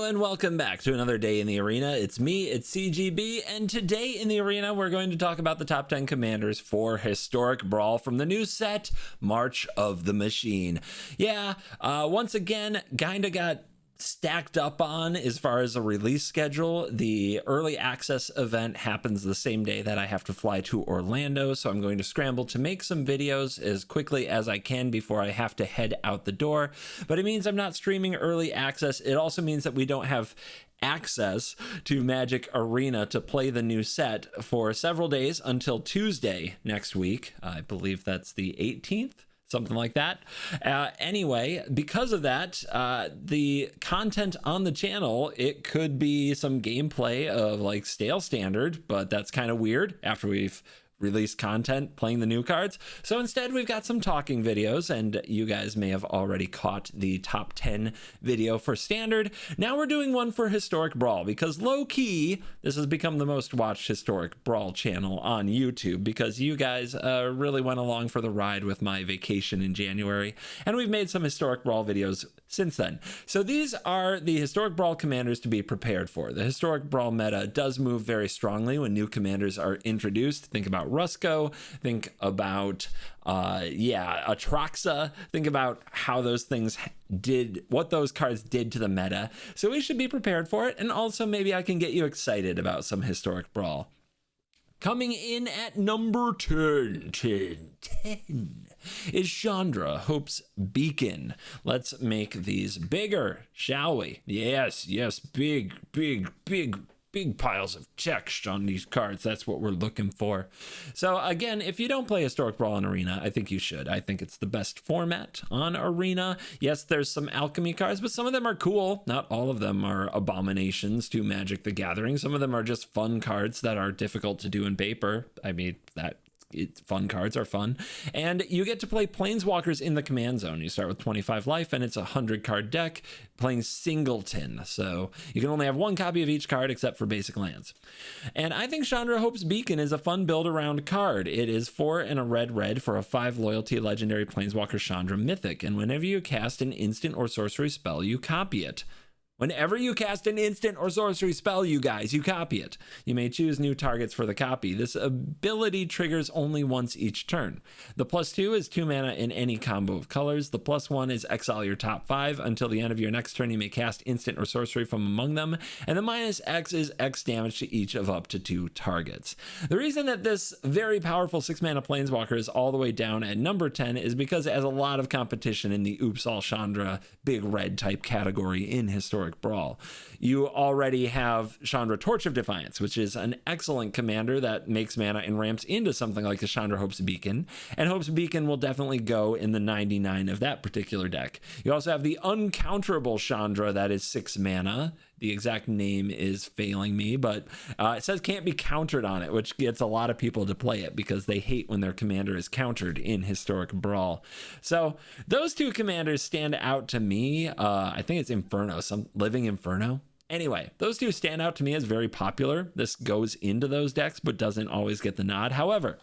and welcome back to another day in the arena. It's me, it's CGB, and today in the arena we're going to talk about the top 10 commanders for Historic Brawl from the new set, March of the Machine. Yeah, once again, kinda got stacked up on as far as a release schedule. The early access event happens the same day that I have to fly to Orlando, so I'm going to scramble to make some videos as quickly as I can before I have to head out the door. But it means I'm not streaming early access. It also means that we don't have access to Magic Arena to play the new set for several days until Tuesday next week. I believe that's the 18th. Something like that. Anyway, because of that, the content on the channel, it could be some gameplay of like stale standard, but that's kind of weird after we've released content playing the new cards. So instead we've got some talking videos, and you guys may have already caught the top 10 video for standard. Now we're doing one for Historic Brawl because low-key this has become the most watched Historic Brawl channel on YouTube because you guys really went along for the ride with my vacation in January, and we've made some Historic Brawl videos since then. So these are the Historic Brawl commanders to be prepared for. The Historic Brawl meta does move very strongly when new commanders are introduced. Think about Rusko, think about Atraxa, think about how those things did, what those cards did to the meta. So we should be prepared for it, and also maybe I can get you excited about some Historic Brawl. Coming in at number 10 is Chandras Beacon. Let's make these bigger, shall we? Yes, big piles of text on these cards. That's what we're looking for. So again, if you don't play Historic Brawl on Arena, I think you should. I think it's the best format on Arena. Yes, there's some alchemy cards, but some of them are cool. Not all of them are abominations to Magic the Gathering. Some of them are just fun cards that are difficult to do in paper. I mean, fun cards are fun, and you get to play planeswalkers in the command zone. You start with 25 life, and it's a 100 card deck playing singleton, so you can only have one copy of each card except for basic lands. And I think Chandras Beacon is a fun build around card. It is 4 and a red for a 5 loyalty legendary planeswalker Chandra mythic, and whenever you cast an instant or sorcery spell, you copy it. Whenever you cast an instant or sorcery spell, you guys, you copy it. You may choose new targets for the copy. This ability triggers only once each turn. The +2 is 2 mana in any combo of colors. The +1 is exile your top 5. Until the end of your next turn, you may cast instant or sorcery from among them. And the -X is X damage to each of up to 2 targets. The reason that this very powerful 6 mana planeswalker is all the way down at number 10 is because it has a lot of competition in the Oops All Chandra big red type category in Historic Brawl. You already have Chandra Torch of Defiance, which is an excellent commander that makes mana and ramps into something like the Chandras Beacon, and Hope's Beacon will definitely go in the 99 of that particular deck. You also have the uncounterable Chandra that is 6 mana. The exact name is failing me, but it says can't be countered on it, which gets a lot of people to play it because they hate when their commander is countered in Historic Brawl. So those two commanders stand out to me. I think it's Inferno, some Living Inferno. Anyway, those two stand out to me as very popular. This goes into those decks, but doesn't always get the nod. However,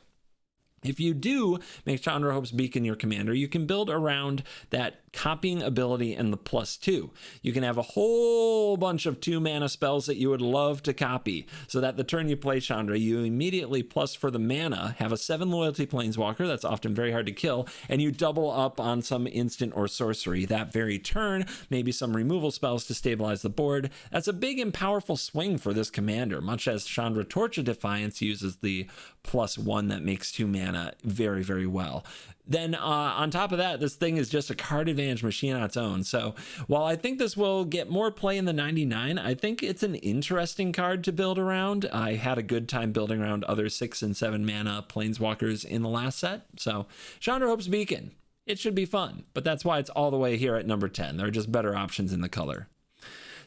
if you do make Chandras Beacon your commander, you can build around that copying ability and the +2. You can have a whole bunch of 2 mana spells that you would love to copy, so that the turn you play Chandra, you immediately plus for the mana, have a 7 loyalty planeswalker that's often very hard to kill, and you double up on some instant or sorcery that very turn, maybe some removal spells to stabilize the board. That's a big and powerful swing for this commander, much as Chandra Torch of Defiance uses the +1 that makes 2 mana very well. Then on top of that, this thing is just a card advantage machine on its own. So while I think this will get more play in the 99, I think it's an interesting card to build around. I had a good time building around other 6 and 7 mana planeswalkers in the last set. So Chandras Beacon, it should be fun, but that's why it's all the way here at number 10. There are just better options in the color.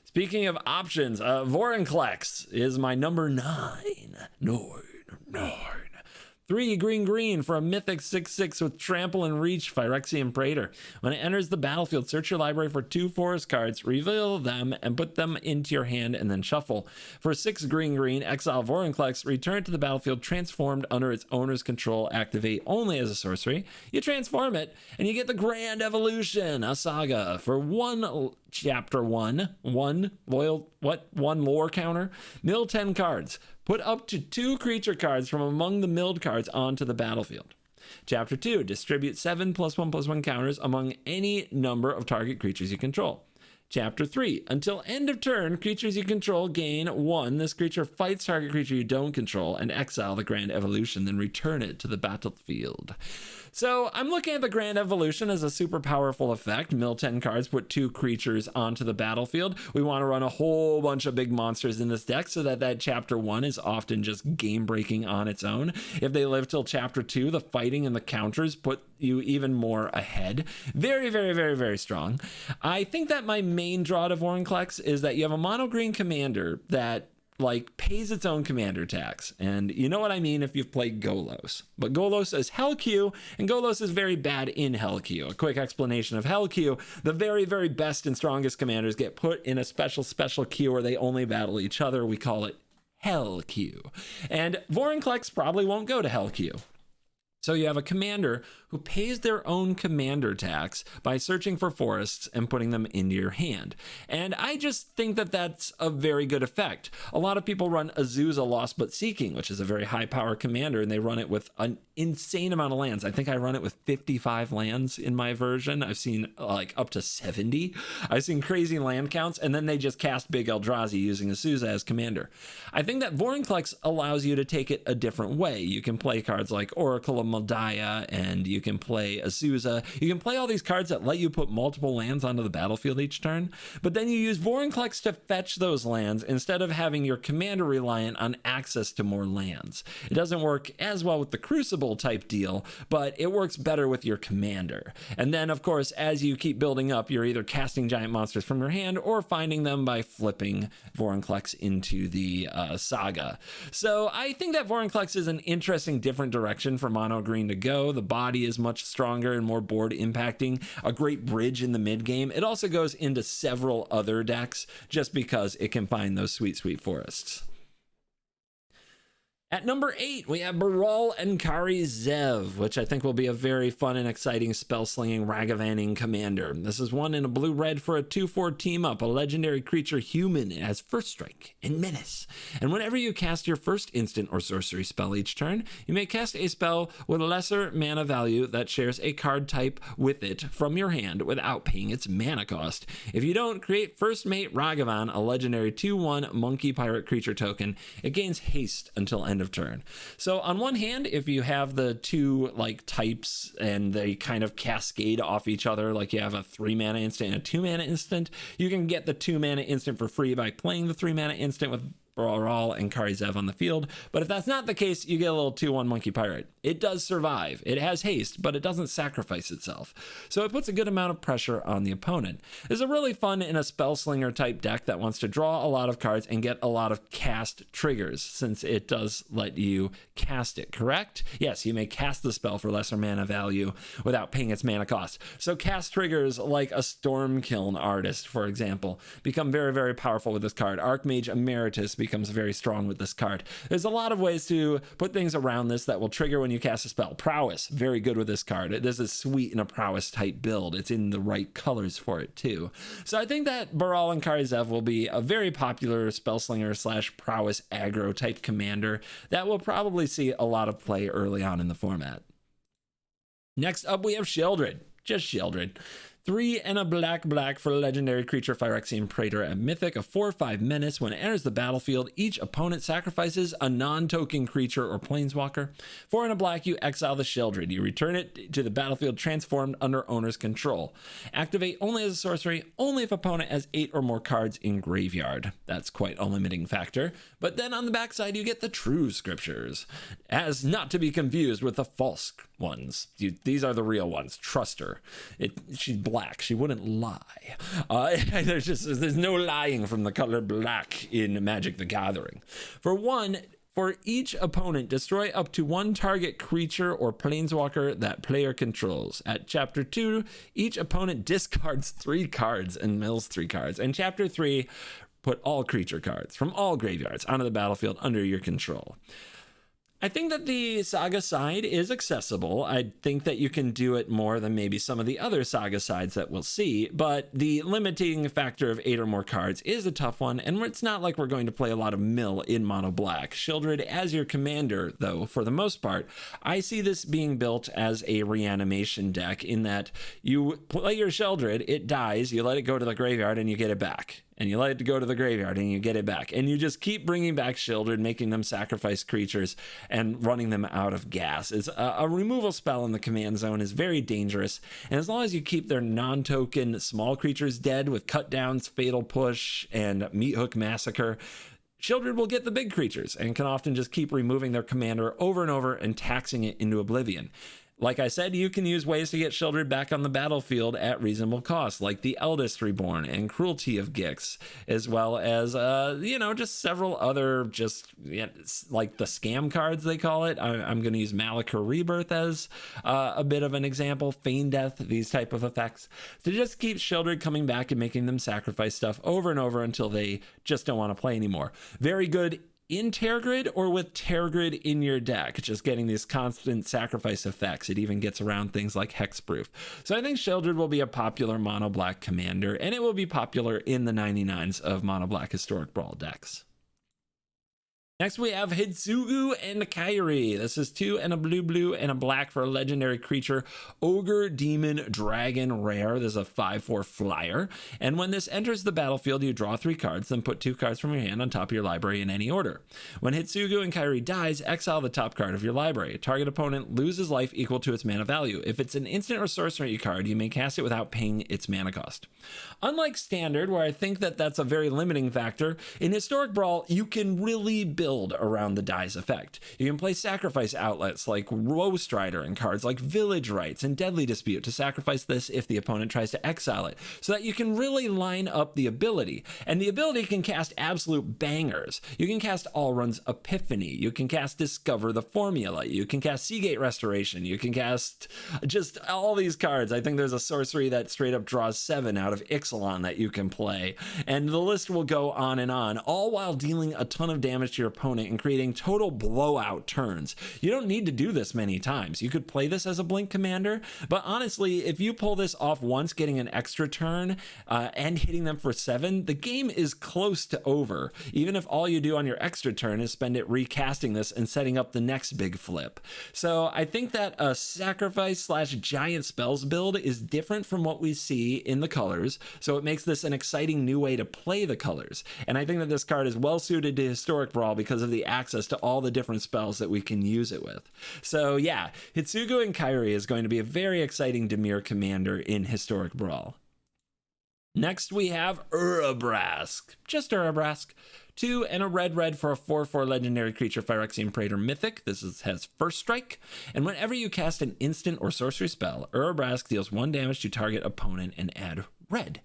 Speaking of options, Clex is my number 9. 9. 3 green for a mythic 6/6 with trample and reach, Phyrexian Praetor. When it enters the battlefield, search your library for 2 forest cards, reveal them, and put them into your hand, and then shuffle. For 6 green, exile Vorinclex, return it to the battlefield transformed under its owner's control, activate only as a sorcery. You transform it, and you get the Grand Evolution, a saga. For 1 Chapter 1, one lore counter. Mill 10 cards. Put up to 2 creature cards from among the milled cards onto the battlefield. Chapter 2, distribute 7+1/+1 counters among any number of target creatures you control. Chapter 3, until end of turn, creatures you control gain 1. This creature fights target creature you don't control and exile the Grand Evolution, then return it to the battlefield. So I'm looking at the Grand Evolution as a super powerful effect. Mill 10 cards, put 2 creatures onto the battlefield. We want to run a whole bunch of big monsters in this deck so that Chapter 1 is often just game breaking on its own. If they live till Chapter 2, the fighting and the counters put you even more ahead. Very, very, very, very strong. I think that my main draw to Vorinclex is that you have a mono green commander that like pays its own commander tax. And you know what I mean if you've played Golos. But Golos is Hell Q, and Golos is very bad in Hell Q. A quick explanation of Hell Q: the very, very best and strongest commanders get put in a special queue where they only battle each other. We call it Hell Q. And Vorinclex probably won't go to Hell Q. So you have a commander who pays their own commander tax by searching for forests and putting them into your hand. And I just think that that's a very good effect. A lot of people run Azusa Lost But Seeking, which is a very high power commander, and they run it with an insane amount of lands. I think I run it with 55 lands in my version. I've seen like up to 70. I've seen crazy land counts, and then they just cast Big Eldrazi using Azusa as commander. I think that Vorinclex allows you to take it a different way. You can play cards like Oracle of Maldaya, and you can play Azusa. You can play all these cards that let you put multiple lands onto the battlefield each turn, but then you use Vorinclex to fetch those lands instead of having your commander reliant on access to more lands. It doesn't work as well with the Crucible type deal, but it works better with your commander. And then, of course, as you keep building up, you're either casting giant monsters from your hand or finding them by flipping Vorinclex into the saga. So I think that Vorinclex is an interesting, different direction for mono green to go. The body is much stronger and more board impacting, a great bridge in the mid game. It also goes into several other decks just because it can find those sweet, sweet forests. At number 8, we have Brawlin Raghavan, which I think will be a very fun and exciting spell-slinging Ragavaning commander. This is one in a blue-red for a 2/4 team-up, a legendary creature human. It has first strike and menace. And whenever you cast your first instant or sorcery spell each turn, you may cast a spell with a lesser mana value that shares a card type with it from your hand without paying its mana cost. If you don't, create First Mate Raghavan, a legendary 2/1 monkey pirate creature token. It gains haste until end of turn. So on one hand, if you have the two like types and they kind of cascade off each other, like you have a 3 mana instant and a 2 mana instant, you can get the 2 mana instant for free by playing the 3 mana instant with Brawlin Raghavan on the field. But if that's not the case, you get a little 2/1 monkey pirate. It does survive. It has haste, but it doesn't sacrifice itself. So it puts a good amount of pressure on the opponent. It's a really fun in a spell slinger type deck that wants to draw a lot of cards and get a lot of cast triggers, since it does let you cast it, correct? Yes, you may cast the spell for lesser mana value without paying its mana cost. So cast triggers like a Stormkiln artist, for example, become very, very powerful with this card. Archmage Emeritus becomes very strong with this card. There's a lot of ways to put things around this that will trigger when you cast a spell. Prowess, very good with this card. This is sweet in a prowess type build. It's in the right colors for it too. So I think that Brawlin Raghavan will be a very popular spell slinger / prowess aggro type commander that will probably see a lot of play early on in the format. Next up, we have Sheldrin. Just Sheldrin. 3 and a black for legendary creature Phyrexian Praetor at Mythic, a 4/5 menace. When it enters the battlefield, each opponent sacrifices a non-token creature or planeswalker. 4 and a black, you exile the Sheldrin. You return it to the battlefield transformed under owner's control. Activate only as a sorcery, only if opponent has 8 or more cards in graveyard. That's quite a limiting factor. But then on the backside, you get the true scriptures, as not to be confused with the false ones. These are the real ones. Trust her. She's black. She wouldn't lie. There's no lying from the color black in Magic the Gathering. For each opponent, destroy up to 1 target creature or planeswalker that player controls. At Chapter 2, each opponent discards 3 cards and mills 3 cards. And Chapter 3, put all creature cards from all graveyards onto the battlefield under your control. I think that the Saga side is accessible. I think that you can do it more than maybe some of the other Saga sides that we'll see, but the limiting factor of 8 or more cards is a tough one, and it's not like we're going to play a lot of mill in mono black. Sheldrin as your commander, though, for the most part, I see this being built as a reanimation deck in that you play your Sheldrin, it dies, you let it go to the graveyard, and you get it back. And you let it go to the graveyard and you get it back. And you just keep bringing back Sheldrin, making them sacrifice creatures and running them out of gas. It's a removal spell in the command zone is very dangerous. And as long as you keep their non-token small creatures dead with cut downs, fatal push, and meat hook massacre, Sheldrin will get the big creatures and can often just keep removing their commander over and over and taxing it into oblivion. Like I said, you can use ways to get Sheldrin back on the battlefield at reasonable cost, like the Eldest Reborn and Cruelty of Gix, as well as, just several other like the scam cards, they call it. I'm going to use Malachor Rebirth as a bit of an example, Feign Death, these type of effects, to just keep Sheldrin coming back and making them sacrifice stuff over and over until they just don't want to play anymore. Very good in Tergrid or with Tergrid in your deck, just getting these constant sacrifice effects. It even gets around things like Hexproof. So I think Sheldrin will be a popular mono black commander, and it will be popular in the 99s of mono black Historic Brawl decks. Next we have Hitsugu and Kairi. This is 2 and a blue and a black for a legendary creature, Ogre Demon Dragon rare. This is a 5/4 flyer, and when this enters the battlefield you draw 3 cards, then put 2 cards from your hand on top of your library in any order. When Hitsugu and Kairi dies, exile the top card of your library. Target opponent loses life equal to its mana value. If it's an instant or sorcery card, you may cast it without paying its mana cost. Unlike Standard, where I think that that's a very limiting factor, in Historic Brawl you can really build around the die's effect. You can play sacrifice outlets like Woe Strider and cards like Village Rites and Deadly Dispute to sacrifice this if the opponent tries to exile it, so that you can really line up the ability. And the ability can cast absolute bangers. You can cast Alrund's Epiphany, you can cast Discover the Formula, you can cast Seagate Restoration, you can cast just all these cards. I think there's a sorcery that straight up draws 7 out of Ixalan that you can play, and the list will go on, all while dealing a ton of damage to your opponent and creating total blowout turns. You don't need to do this many times. You could play this as a blink commander, but honestly, if you pull this off once, getting an extra turn and hitting them for 7, the game is close to over, even if all you do on your extra turn is spend it recasting this and setting up the next big flip. So I think that a sacrifice / giant spells build is different from what we see in the colors, so it makes this an exciting new way to play the colors. And I think that this card is well suited to Historic Brawl because of the access to all the different spells that we can use it with. So yeah, Hitsugu and Kairi is going to be a very exciting Dimir commander in Historic Brawl. Next we have Urbrask, just Urbrask. 2 and a red for a 4/4 legendary creature, Phyrexian Praetor Mythic. This has first strike, and whenever you cast an instant or sorcery spell, Urbrask deals 1 damage to target opponent and add red.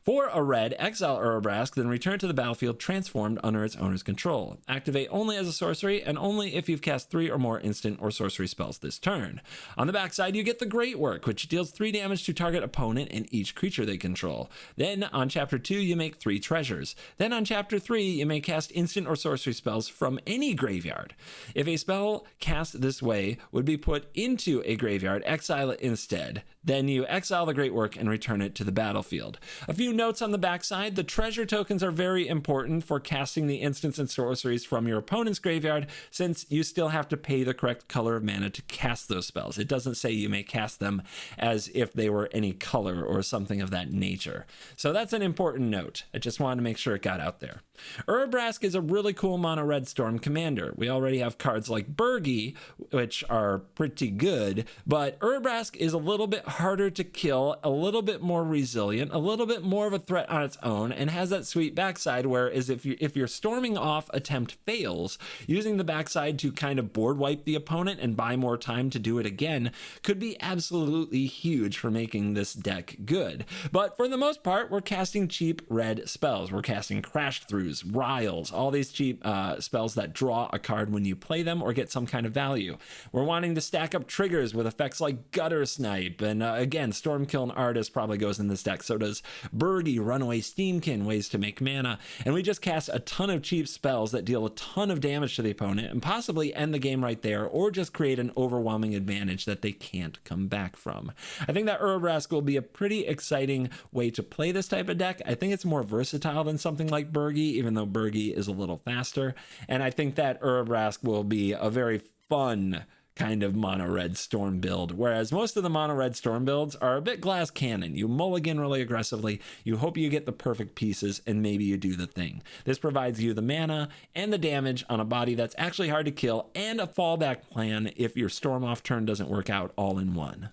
For a red, exile Urbrask, then return to the battlefield transformed under its owner's control. Activate only as a sorcery and only if you've cast 3 or more instant or sorcery spells this turn. On the backside, you get the Great Work, which deals 3 damage to target opponent and each creature they control. Then on chapter 2, you make 3 treasures. Then on chapter 3, you may cast instant or sorcery spells from any graveyard. If a spell cast this way would be put into a graveyard, exile it instead. Then you exile the Great Work and return it to the battlefield. A few notes on the backside: the treasure tokens are very important for casting the instants and sorceries from your opponent's graveyard, since you still have to pay the correct color of mana to cast those spells. It doesn't say you may cast them as if they were any color or something of that nature. So that's an important note. I just wanted to make sure it got out there. Urbrask is a really cool mono red storm commander. We already have cards like Burgi, which are pretty good, but Urbrask is a little bit harder to kill, a little bit more resilient, a little bit more of a threat on its own, and has that sweet backside, whereas if your storming off attempt fails, using the backside to kind of board wipe the opponent and buy more time to do it again could be absolutely huge for making this deck good. But for the most part, we're casting cheap red spells. We're casting Crash Throughs, Riles, all these cheap spells that draw a card when you play them or get some kind of value. We're wanting to stack up triggers with effects like Gutter Snipe, and again, Stormkiln Artist probably goes in this deck So does Bergie, Runaway Steamkin, ways to make mana. And we just cast a ton of cheap spells that deal a ton of damage to the opponent and possibly end the game right there, or just create an overwhelming advantage that they can't come back from. I think that Urbrask will be a pretty exciting way to play this type of deck. I think it's more versatile than something like Bergie, even though Bergie is a little faster. And I think that Urbrask will be a very fun kind of mono red storm build, whereas most of the mono red storm builds are a bit glass cannon. You mulligan really aggressively, you hope you get the perfect pieces, and maybe you do the thing. This provides you the mana and the damage on a body that's actually hard to kill, and a fallback plan if your storm off turn doesn't work out all in one.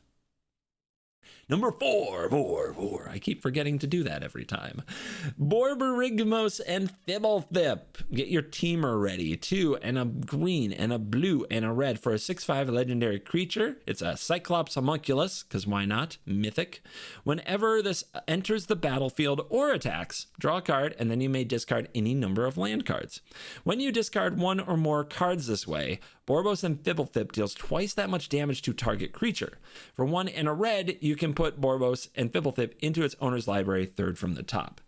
Number four. I keep forgetting to do that every time. Borborygmos and Fibblethip. Get your teamer ready. 2 and a green and a blue and a red for a 6/5 legendary creature. It's a Cyclops homunculus, because why not? Mythic. Whenever this enters the battlefield or attacks, draw a card, and then you may discard any number of land cards. When you discard one or more cards this way, Borbos and Fibblethip deals twice that much damage to target creature. For 1 and a red, you can put Borbos and Fibblethip into its owner's library, third from the top.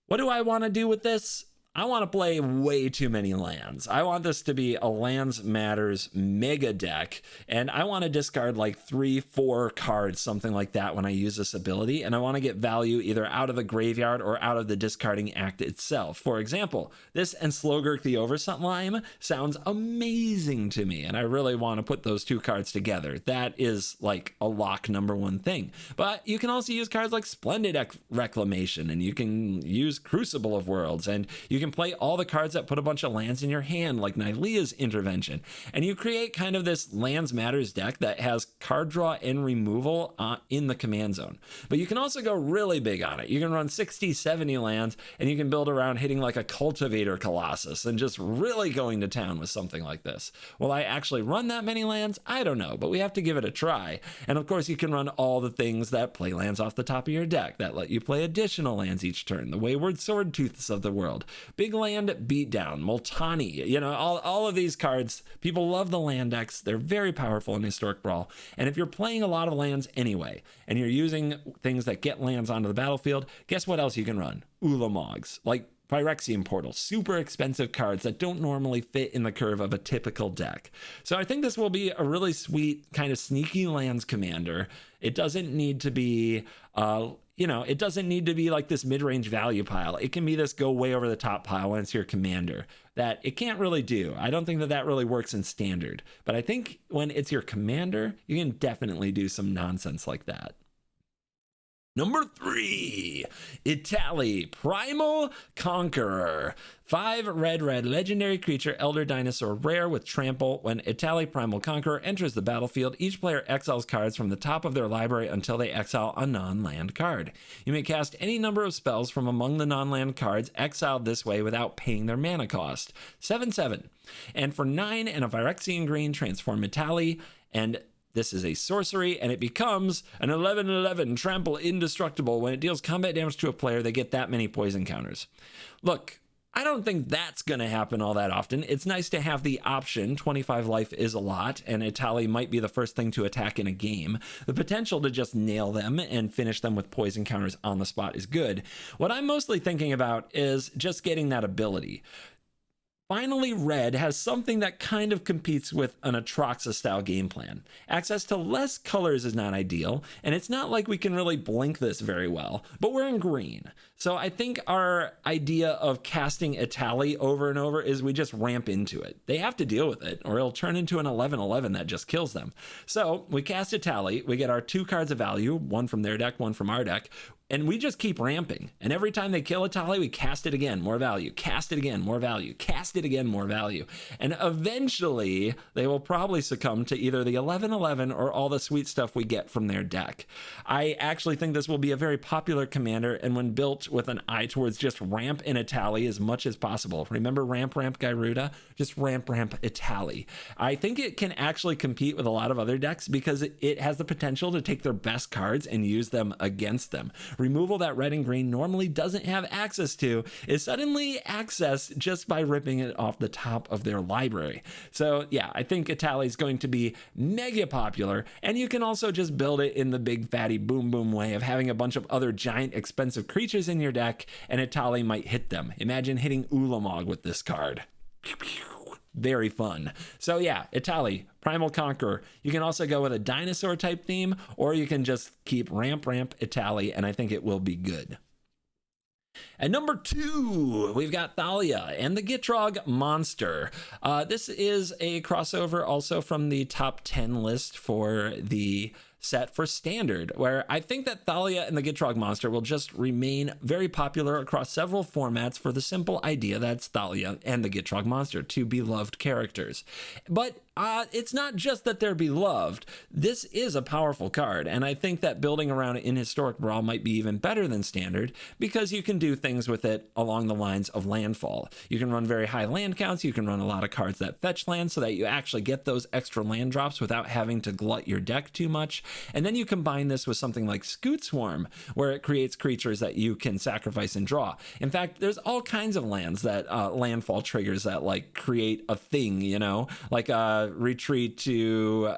What do I want to do with this? I want to play way too many lands. I want this to be a Lands Matters mega deck, and I want to discard like 3-4 cards, something like that, when I use this ability, and I want to get value either out of the graveyard or out of the discarding act itself. For example, this and Slogurk the Oversublime sounds amazing to me, and I really want to put those two cards together. That is like a lock number one thing. But you can also use cards like Splendid Reclamation, and you can use Crucible of Worlds, and you can play all the cards that put a bunch of lands in your hand, like Nylea's Intervention, and you create kind of this Lands Matters deck that has card draw and removal in the command zone. But you can also go really big on it. You can run 60-70 lands, and you can build around hitting like a Cultivator Colossus and just really going to town with something like this. Will I actually run that many lands? I don't know, but we have to give it a try. And of course, you can run all the things that play lands off the top of your deck that let you play additional lands each turn, the Wayward Swordtooths of the world, Big Land Beatdown, Multani, you know, all of these cards. People love the land decks. They're very powerful in Historic Brawl. And if you're playing a lot of lands anyway, and you're using things that get lands onto the battlefield, guess what else you can run? Ulamogs, like Phyrexian Portal, super expensive cards that don't normally fit in the curve of a typical deck. So I think this will be a really sweet kind of sneaky lands commander. It doesn't need to be, it doesn't need to be like this mid-range value pile. It can be this go way over the top pile when it's your commander that it can't really do. I don't think that that really works in standard, but I think when it's your commander, you can definitely do some nonsense like that. Number 3, Itali, Primal Conqueror. 5 red legendary creature, Elder Dinosaur rare with trample. When Itali Primal Conqueror enters the battlefield, each player exiles cards from the top of their library until they exile a non-land card. You may cast any number of spells from among the non-land cards exiled this way without paying their mana cost. 7/7. And for 9 and a Phyrexian green, transform Itali, and this is a sorcery, and it becomes an 11/11 trample indestructible. When it deals combat damage to a player, they get that many poison counters. Look, I don't think that's going to happen all that often. It's nice to have the option. 25 life is a lot, and Itali might be the first thing to attack in a game. The potential to just nail them and finish them with poison counters on the spot is good. What I'm mostly thinking about is just getting that ability. Finally, red has something that kind of competes with an Atraxa-style game plan. Access to less colors is not ideal, and it's not like we can really blink this very well, but we're in green. So I think our idea of casting Itali over and over is we just ramp into it. They have to deal with it, or it'll turn into an 11/11 that just kills them. So we cast Itali, we get our 2 cards of value, one from their deck, one from our deck, and we just keep ramping. And every time they kill Itali, we cast it again, more value, cast it again, more value, cast it again, more value. And eventually, they will probably succumb to either the 11/11 or all the sweet stuff we get from their deck. I actually think this will be a very popular commander, and when built with an eye towards just ramp in Itali as much as possible. Remember ramp Gyruda? Just ramp Itali. I think it can actually compete with a lot of other decks because it has the potential to take their best cards and use them against them. removal that red and green normally doesn't have access to is suddenly accessed just by ripping it off the top of their library. So yeah, I think Etali is going to be mega popular, and you can also just build it in the big fatty boom boom way of having a bunch of other giant expensive creatures in your deck, and Etali might hit them. Imagine hitting Ulamog with this card. Pew, pew. Very fun. So yeah, Etali, Primal Conqueror. You can also go with a dinosaur type theme, or you can just keep ramp Etali, and I think it will be good. At number 2, we've got Thalia and the Gitrog Monster. This is a crossover also from the top 10 list for the set for standard, where I think that Thalia and the Gitrog Monster will just remain very popular across several formats for the simple idea that it's Thalia and the Gitrog Monster, two beloved characters. But it's not just that they're beloved. This is a powerful card, and I think that building around it in Historic Brawl might be even better than standard, because you can do things with it along the lines of landfall. You can run very high land counts, you can run a lot of cards that fetch land so that you actually get those extra land drops without having to glut your deck too much. And then you combine this with something like Scoot Swarm, where it creates creatures that you can sacrifice and draw. In fact, there's all kinds of lands that landfall triggers that like create a thing, you know, like retreat to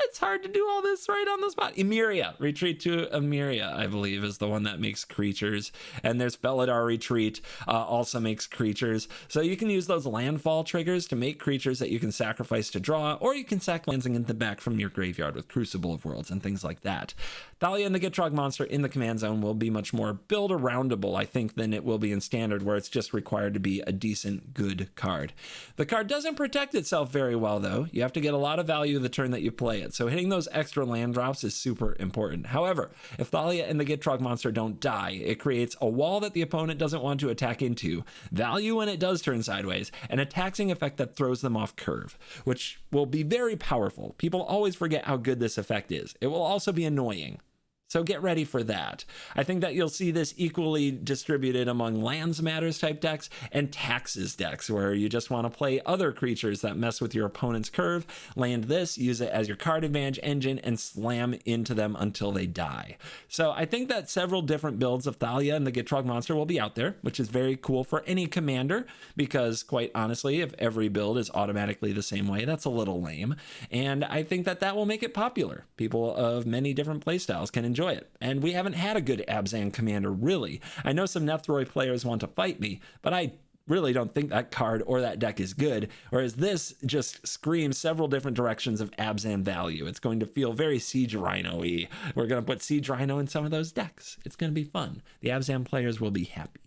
it's hard to do all this right on the spot. Emeria, retreat to Emeria, I believe, is the one that makes creatures. And there's Felidar Retreat, also makes creatures. So you can use those landfall triggers to make creatures that you can sacrifice to draw, or you can sack lands and get them back from your graveyard with Crucible of Worlds and things like that. Thalia and the Gitrog Monster in the command zone will be much more build-aroundable, I think, than it will be in standard, where it's just required to be a decent, good card. The card doesn't protect itself very well, though. You have to get a lot of value the turn that you play it, so hitting those extra land drops is super important. However, if Thalia and the Gitrog Monster don't die, it creates a wall that the opponent doesn't want to attack into, value when it does turn sideways, and a taxing effect that throws them off curve, which will be very powerful. People always forget how good this effect is. It will also be annoying. So get ready for that. I think that you'll see this equally distributed among lands matters type decks and taxes decks, where you just want to play other creatures that mess with your opponent's curve, land this, use it as your card advantage engine, and slam into them until they die. So I think that several different builds of Thalia and the Gitrog Monster will be out there, which is very cool for any commander, because quite honestly, if every build is automatically the same way, that's a little lame. And I think that that will make it popular. People of many different playstyles can enjoy it. And we haven't had a good Abzan commander, really. I know some Nethroi players want to fight me, but I really don't think that card or that deck is good, whereas this just screams several different directions of Abzan value. It's going to feel very Siege Rhino-y. We're going to put Siege Rhino in some of those decks. It's going to be fun. The Abzan players will be happy.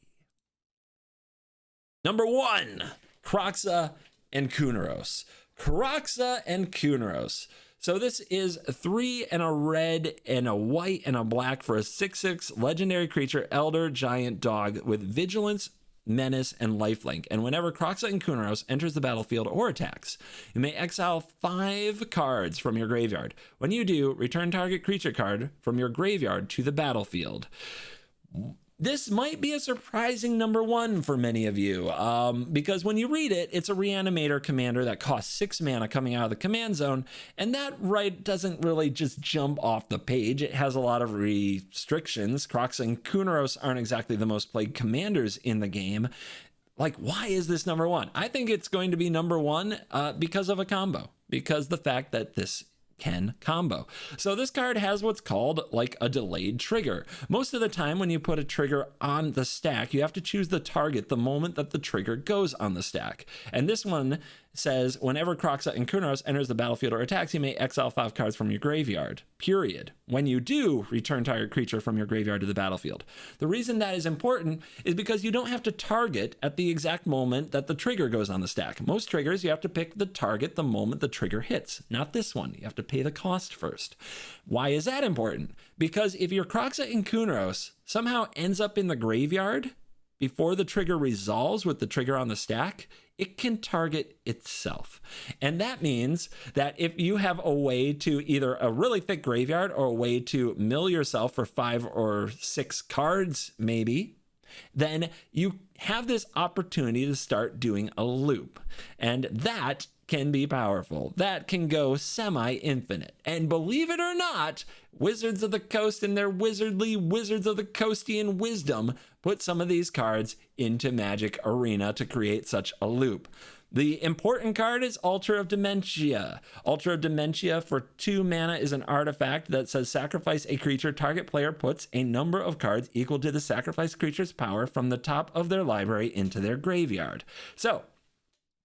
Number 1, Crocs and Kunaros. Crocs and Kunaros. So this is 3 and a red and a white and a black for a 6/6 legendary creature, Elder Giant Dog with Vigilance, Menace, and Lifelink. And whenever Crocs and Kunaros enters the battlefield or attacks, you may exile 5 cards from your graveyard. When you do, return target creature card from your graveyard to the battlefield. This might be a surprising number 1 for many of you, because when you read it, it's a Reanimator commander that costs 6 mana coming out of the command zone, and that right doesn't really just jump off the page. It has a lot of restrictions. Crocs and Kunaros aren't exactly the most played commanders in the game. Like, why is this number 1? I think it's going to be number 1 because of a combo, because the fact that this can combo. So this card has what's called like a delayed trigger. Most of the time when you put a trigger on the stack, you have to choose the target the moment that the trigger goes on the stack. And this one says whenever Crocs and Kunaros enters the battlefield or attacks, you may exile 5 cards from your graveyard, period. When you do, return target creature from your graveyard to the battlefield. The reason that is important is because you don't have to target at the exact moment that the trigger goes on the stack. Most triggers, you have to pick the target the moment the trigger hits. Not this one. You have to pay the cost first. Why is that important? Because if your Crocs and Kunaros somehow ends up in the graveyard before the trigger resolves with the trigger on the stack, it can target itself. And that means that if you have a way to either a really thick graveyard or a way to mill yourself for 5 or 6 cards, maybe, then you have this opportunity to start doing a loop. And that can be powerful. That can go semi-infinite. And believe it or not, Wizards of the Coast and their wizardly Wizards of the Coastian wisdom put some of these cards into Magic Arena to create such a loop. The important card is Altar of Dementia. Altar of Dementia for 2 mana is an artifact that says sacrifice a creature. Target player puts a number of cards equal to the sacrificed creature's power from the top of their library into their graveyard. So,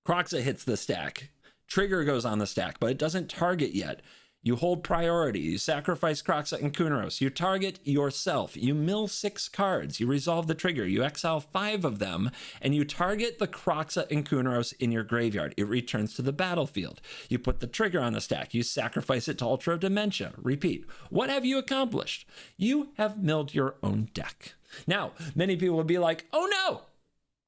Croxa hits the stack. Trigger goes on the stack, but it doesn't target yet. You hold priority. You sacrifice Croxa and Kunaros. You target yourself. You mill 6 cards. You resolve the trigger. You exile 5 of them, and you target the Croxa and Kunaros in your graveyard. It returns to the battlefield. You put the trigger on the stack. You sacrifice it to Altar of Dementia. Repeat. What have you accomplished? You have milled your own deck. Now, many people will be like, oh no,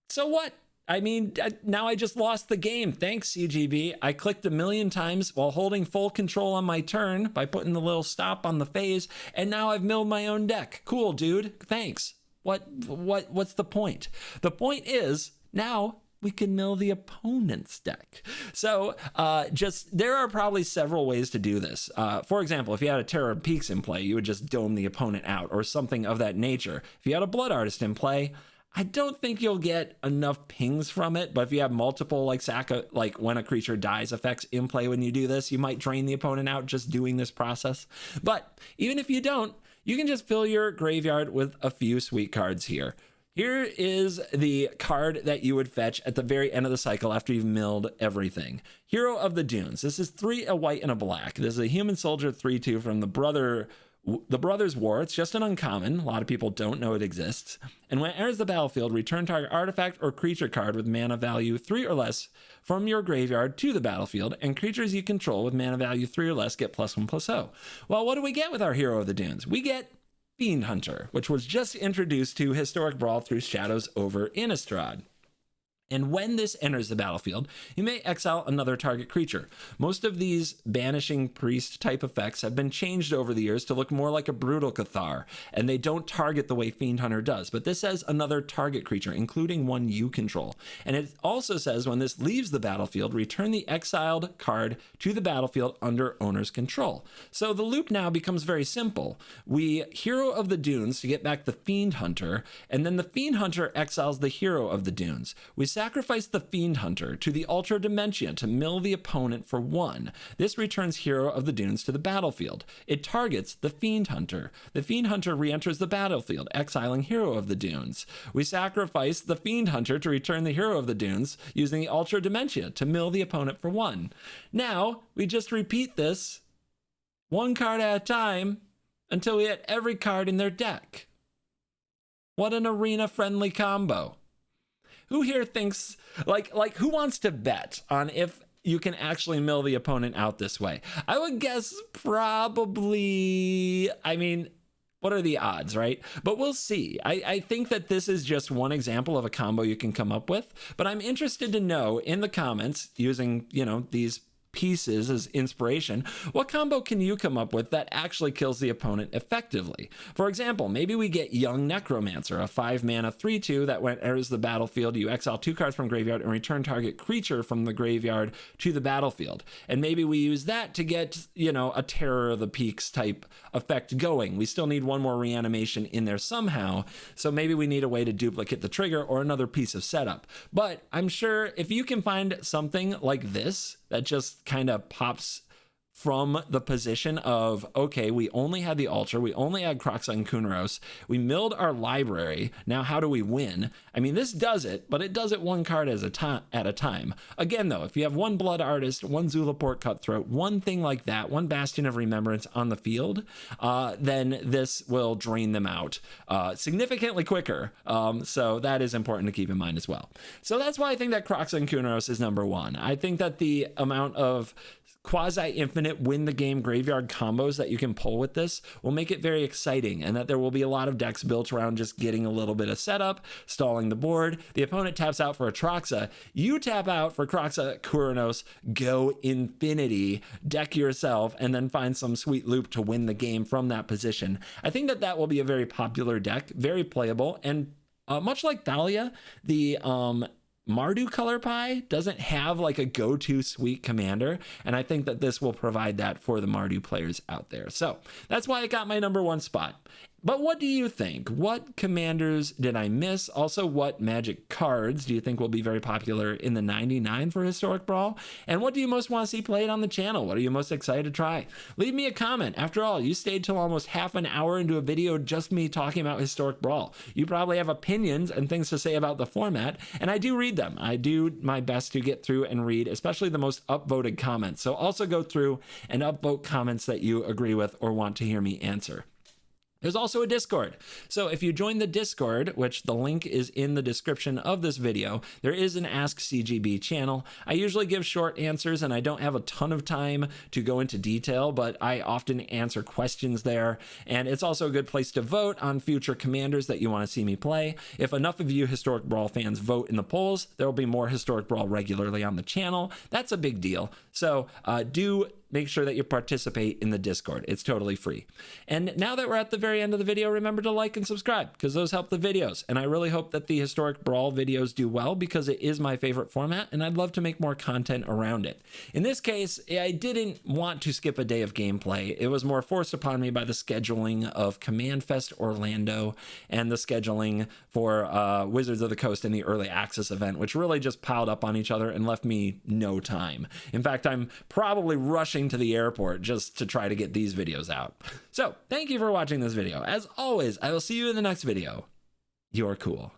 so what? I mean, now I just lost the game. Thanks, CGB. I clicked a million times while holding full control on my turn by putting the little stop on the phase, and now I've milled my own deck. Cool, dude. Thanks. What's the point? The point is, now we can mill the opponent's deck. So there are probably several ways to do this. For example, if you had a Terror of Peaks in play, you would just dome the opponent out or something of that nature. If you had a Blood Artist in play, I don't think you'll get enough pings from it, but if you have multiple like when a creature dies effects in play when you do this, you might drain the opponent out just doing this process. But even if you don't, you can just fill your graveyard with a few sweet cards here. Here is the card that you would fetch at the very end of the cycle after you've milled everything. Hero of the Dunes. This is 3 a white and a black. This is a human soldier 3/2 from the Brothers' War. It's just an uncommon. A lot of people don't know it exists. And when it enters the battlefield, return target artifact or creature card with mana value 3 or less from your graveyard to the battlefield, and creatures you control with mana value 3 or less get +1/+0. Well, what do we get with our Hero of the Dunes? We get Fiend Hunter, which was just introduced to Historic Brawl through Shadows over Innistrad. And when this enters the battlefield, you may exile another target creature. Most of these Banishing Priest type effects have been changed over the years to look more like a Brutal Cathar, and they don't target the way Fiend Hunter does, but this says another target creature, including one you control. And it also says when this leaves the battlefield, return the exiled card to the battlefield under owner's control. So the loop now becomes very simple. We Hero of the Dunes to get back the Fiend Hunter, and then the Fiend Hunter exiles the Hero of the Dunes. We sacrifice the Fiend Hunter to the Altar of Dementia to mill the opponent for 1. This returns Hero of the Dunes to the battlefield. It targets the Fiend Hunter. The Fiend Hunter re-enters the battlefield, exiling Hero of the Dunes. We sacrifice the Fiend Hunter to return the Hero of the Dunes using the Altar of Dementia to mill the opponent for 1. Now, we just repeat this 1 card at a time until we hit every card in their deck. What an arena-friendly combo. Who here thinks, like who wants to bet on if you can actually mill the opponent out this way? I would guess probably, I mean, what are the odds, right? But we'll see. I think that this is just one example of a combo you can come up with, but I'm interested to know in the comments using, these pieces as inspiration, what combo can you come up with that actually kills the opponent effectively? For example, maybe we get Young Necromancer, a 5 mana 3/2 that when enters the battlefield, you exile 2 cards from graveyard and return target creature from the graveyard to the battlefield. And maybe we use that to get, a Terror of the Peaks type effect going. We still need one more reanimation in there somehow, so maybe we need a way to duplicate the trigger or another piece of setup. But I'm sure if you can find something like this that just kind of pops from the position of, okay, we only had the Altar, we only had Crocs Kunaros, we milled our library, now how do we win? I mean, this does it, but it does it 1 card at a time. Again, though, if you have 1 Blood Artist, 1 Zulaport Cutthroat, one thing like that, 1 Bastion of Remembrance on the field, then this will drain them out significantly quicker. So that is important to keep in mind as well. So that's why I think that Crocs Kunaros is number 1. I think that the amount of quasi-infinite win-the-game graveyard combos that you can pull with this will make it very exciting, and that there will be a lot of decks built around just getting a little bit of setup, stalling the board. The opponent taps out for a Troxa, you tap out for Crocs Kunaros, go infinity, deck yourself, and then find some sweet loop to win the game from that position. I think that that will be a very popular deck, very playable, and much like Thalia, the Mardu Color Pie doesn't have like a go-to sweet commander, and I think that this will provide that for the Mardu players out there. So that's why it got my #1 spot. But what do you think? What commanders did I miss? Also, what magic cards do you think will be very popular in the 99 for Historic Brawl? And what do you most want to see played on the channel? What are you most excited to try? Leave me a comment. After all, you stayed till almost half an hour into a video just me talking about Historic Brawl. You probably have opinions and things to say about the format, and I do read them. I do my best to get through and read, especially the most upvoted comments. So also go through and upvote comments that you agree with or want to hear me answer. There's also a Discord. So if you join the Discord, which the link is in the description of this video, there is an Ask CGB channel. I usually give short answers and I don't have a ton of time to go into detail, but I often answer questions there. And it's also a good place to vote on future commanders that you want to see me play. If enough of you Historic Brawl fans vote in the polls, there will be more Historic Brawl regularly on the channel. That's a big deal. So do make sure that you participate in the Discord. It's totally free. And now that we're at the very end of the video, remember to like and subscribe because those help the videos. And I really hope that the Historic Brawl videos do well because it is my favorite format and I'd love to make more content around it. In this case, I didn't want to skip a day of gameplay. It was more forced upon me by the scheduling of Command Fest Orlando and the scheduling for Wizards of the Coast and the Early Access event, which really just piled up on each other and left me no time. In fact, I'm probably rushing to the airport just to try to get these videos out. So thank you for watching this video. As always, I will see you in the next video. You're cool.